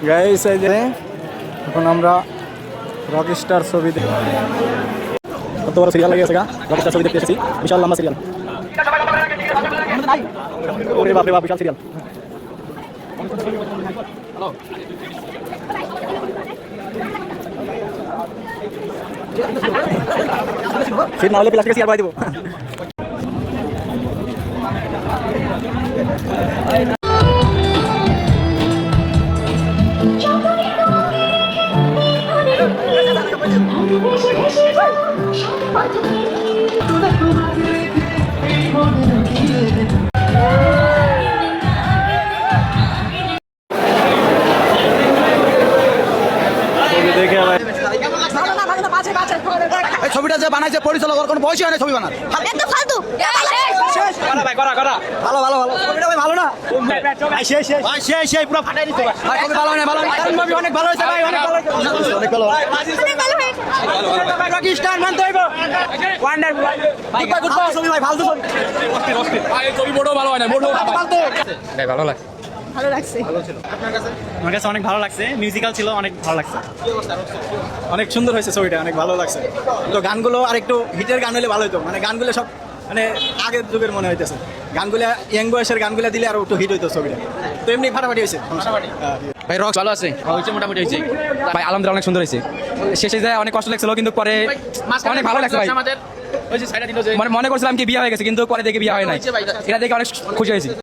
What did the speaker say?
Guys এই যে এখন আমরা রকস্টার ছবি দেখি। কত বড় সিরিয়াল লাগে গা, রকস্টার ছবি দেখতে এসেছি, বিশাল লম্বা সিরিয়াল। ওরে বাপ রে বাপ, বিশাল সিরিয়াল। সিট না হলে প্লাস্টিকের চেয়ার বাই দেবো। ছবিটা যে বানাইছে পরিচালক ওর কোনো বয়সই হয় না ছবি বানার। একদম ফালতু। ভালো ভালো ভালো ছবিটা ভাই ভালো না ভাই সেই পুরো ফাটাই দিতে ভাই ছবি ভালো না ভালো ছবি অনেক ভালো হয়েছে ভাই অনেক ভালো হয়েছে অনেক ভালো অনেক ভালো হয়েছে। রকিস্টার মানতে হইব ওয়ান্ডারফুল ভাই গুড বাই ছবি ভাই ফালতু ছবি ভাই ছবি মোটেও ভালো হয় না মোটেও ফালতু ভাই ভালো লাগে ভালো লাগছে। আমার কাছে অনেক ভালো লাগছে, মিউজিক্যাল ছিল, অনেক ভালো লাগছে, অনেক সুন্দর হয়েছে ছবিটা, অনেক ভালো লাগছে। তো গানগুলো আর একটু হিটের গান হলে ভালো হতো, মানে গানগুলো সব মানে আগের যুগের মনে হইতেছে, গানগুলো ইয়াং বয়সের গানগুলো দিলে আর একটু হিট হইতো ছবিটা। তো এমনি ফাটাফাটি হয়েছে। ভাই রক ভালো আছে হয়েছে মোটামুটি হয়েছে ভাই আলহামদুলিল্লাহ অনেক সুন্দর হয়েছে। শেষে যায় অনেক কষ্ট লাগছিল কিন্তু পরে অনেক ভালো লাগছে ভাই। মানে মনে করছিলাম কি বিয়ে হয়ে গেছে কিন্তু পরে দেখে বিয়ে হয় নাই, এটা দেখে অনেক খুশি হয়েছি।